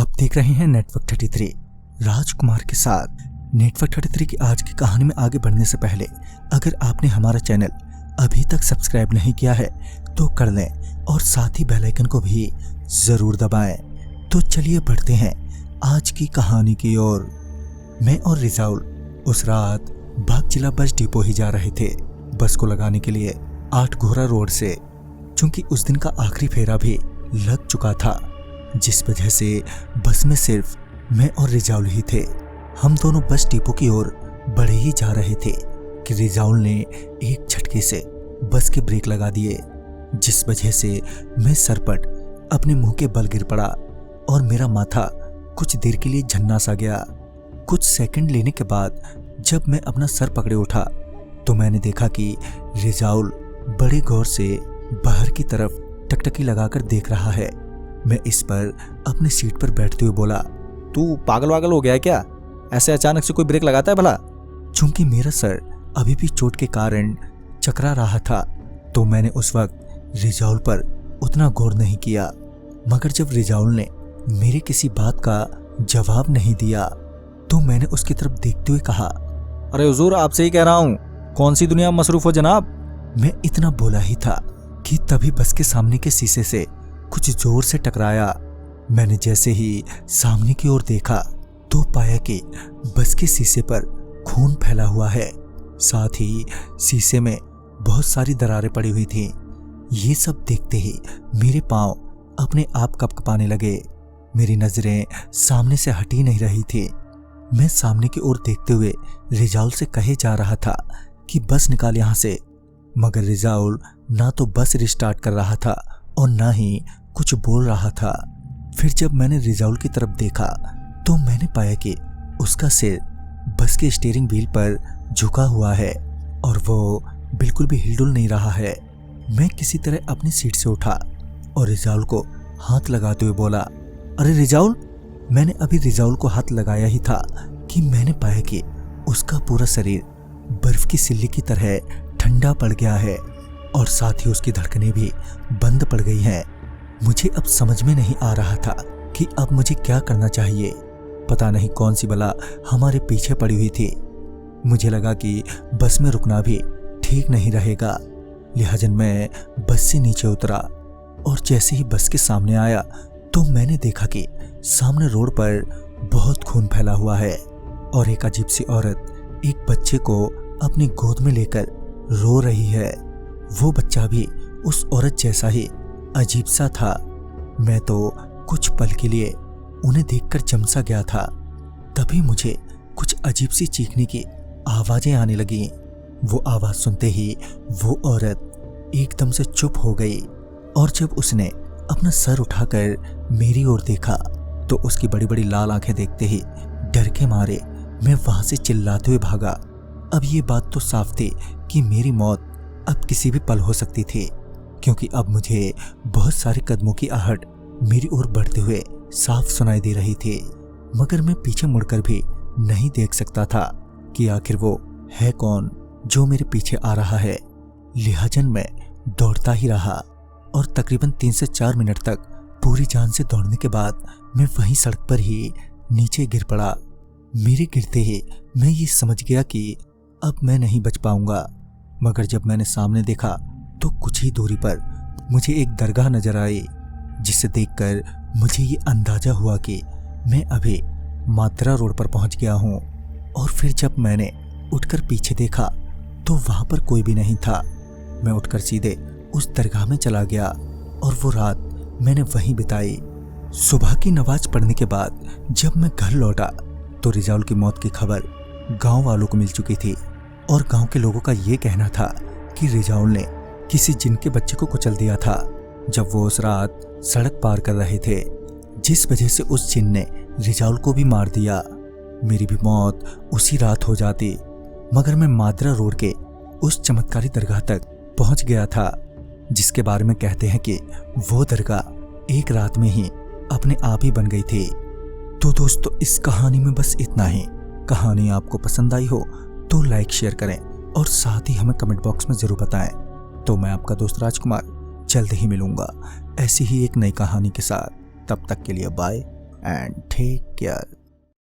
आप देख रहे हैं नेटवर्क 33 राजकुमार के साथ। नेटवर्क 33 की आज की कहानी में आगे बढ़ने से पहले अगर आपने हमारा चैनल अभी तक सब्सक्राइब नहीं किया है तो कर लें और साथ ही बेल आइकन को भी जरूर दबाएं। तो चलिए बढ़ते हैं आज की कहानी की ओर। मैं और रिजाउल उस रात बाग जिला बस डिपो ही जा रहे थे बस को लगाने के लिए 8 घोड़ा रोड से, क्योंकि उस दिन का आखिरी फेरा भी लग चुका था, जिस वजह से बस में सिर्फ मैं और रिजाउल ही थे। हम दोनों बस डिपो की ओर बढ़े ही जा रहे थे कि रिजाउल ने एक झटके से बस के ब्रेक लगा दिए, जिस वजह से मैं सरपट अपने मुंह के बल गिर पड़ा और मेरा माथा कुछ देर के लिए झन्ना सा गया। कुछ सेकंड लेने के बाद जब मैं अपना सर पकड़े उठा तो मैंने देखा कि रिजाउल बड़े गौर से बाहर की तरफ टकटकी लगाकर देख रहा है। मैं इस पर अपनी सीट पर बैठते हुए बोला, तू पागल वागल हो गया है क्या? ऐसे अचानक से कोई ब्रेक लगाता है भला? चूंकि मेरा सर अभी भी चोट के कारण चकरा रहा था तो मैंने उस वक्त रिजाउल पर उतना गौर नहीं किया, मगर जब रिजाउल ने मेरे किसी बात का जवाब नहीं दिया तो मैंने उसकी तरफ देखते हुए कहा, अरे हुजूर, आपसे ही कह रहा हूँ, कौन सी दुनिया में मसरूफ हो जनाब। मैं इतना बोला ही था कि तभी बस के सामने के शीशे से कुछ जोर से टकराया। मैंने जैसे ही सामने की ओर देखा तो पाया कि बस के शीशे पर खून फैला हुआ है, साथ ही शीशे में बहुत सारी दरारें पड़ी हुई थीं। ये सब देखते ही मेरे पांव अपने आप कपकपाने लगे। मेरी नजरें सामने से हटी नहीं रही थी। मैं सामने की ओर देखते हुए रिजाउल से कहे जा रहा था कि बस निकाल यहां से, मगर रिजाउल ना तो बस रिस्टार्ट कर रहा था और ना ही कुछ बोल रहा था। फिर जब मैंने रिजाउल की तरफ देखा तो मैंने पाया कि उसका सिर बस के स्टीयरिंग व्हील पर झुका हुआ है और वो बिल्कुल भी हिलडुल नहीं रहा है। मैं किसी तरह अपनी सीट से उठा और रिजाउल को हाथ लगाते हुए बोला, अरे रिजाउल। मैंने अभी रिजाउल को हाथ लगाया ही था कि मैंने पाया कि उसका पूरा शरीर बर्फ की सिल्ली की तरह ठंडा पड़ गया है और साथ ही उसकी धड़कनें भी बंद पड़ गई हैं। मुझे अब समझ में नहीं आ रहा था कि अब मुझे क्या करना चाहिए। पता नहीं कौन सी बला हमारे पीछे पड़ी हुई थी। मुझे लगा कि बस में रुकना भी ठीक नहीं रहेगा, लिहाजा मैं बस से नीचे उतरा और जैसे ही बस के सामने आया तो मैंने देखा कि सामने रोड पर बहुत खून फैला हुआ है और एक अजीब सी औरत एक बच्चे को अपनी गोद में लेकर रो रही है। वो बच्चा भी उस औरत जैसा ही अजीब सा था। मैं तो कुछ पल के लिए उन्हें देखकर जम सा गया था। तभी मुझे कुछ अजीब सी चीखने की आवाजें आने लगी। वो आवाज सुनते ही वो औरत एकदम से चुप हो गई और जब उसने अपना सर उठाकर मेरी ओर देखा तो उसकी बड़ी बड़ी लाल आंखें देखते ही डर के मारे मैं वहां से चिल्लाते हुए भागा। अब ये बात तो साफ थी कि मेरी मौत अब किसी भी पल हो सकती थी, क्योंकि अब मुझे बहुत सारे कदमों की आहट मेरी ओर बढ़ते हुए साफ सुनाई दे रही थी, मगर मैं पीछे मुड़कर भी नहीं देख सकता था कि आखिर वो है कौन जो मेरे पीछे आ रहा है। लिहाजन मैं दौड़ता ही रहा और तकरीबन 3 से 4 मिनट तक पूरी जान से दौड़ने के बाद मैं वहीं सड़क पर ही नीचे गिर पड़ा। मेरे गिरते ही मैं ये समझ गया कि अब मैं नहीं बच पाऊंगा, मगर जब मैंने सामने देखा तो कुछ ही दूरी पर मुझे एक दरगाह नजर आई, जिसे देखकर मुझे ये अंदाजा हुआ कि मैं अभी मात्रा रोड पर पहुंच गया हूं। और फिर जब मैंने उठकर पीछे देखा तो वहां पर कोई भी नहीं था। मैं उठकर सीधे उस दरगाह में चला गया और वो रात मैंने वहीं बिताई। सुबह की नमाज पढ़ने के बाद जब मैं घर लौटा तो रिजाउल की मौत की खबर गांव वालों को मिल चुकी थी और गांव के लोगों का ये कहना था कि रिजाउल ने किसी जिन के बच्चे को कुचल दिया था जब वो उस रात सड़क पार कर रहे थे, जिस वजह से उस जिन ने रिजाउल को भी मार दिया। मेरी भी मौत उसी रात हो जाती, मगर मैं माद्रा रोड के उस चमत्कारी दरगाह तक पहुंच गया था, जिसके बारे में कहते हैं कि वो दरगाह एक रात में ही अपने आप ही बन गई थी। तो दोस्तों, इस कहानी में बस इतना ही। कहानी आपको पसंद आई हो तो लाइक शेयर करें और साथ ही हमें कमेंट बॉक्स में जरूर बताएं। तो मैं आपका दोस्त राजकुमार जल्द ही मिलूंगा ऐसी ही एक नई कहानी के साथ। तब तक के लिए बाय। And take care.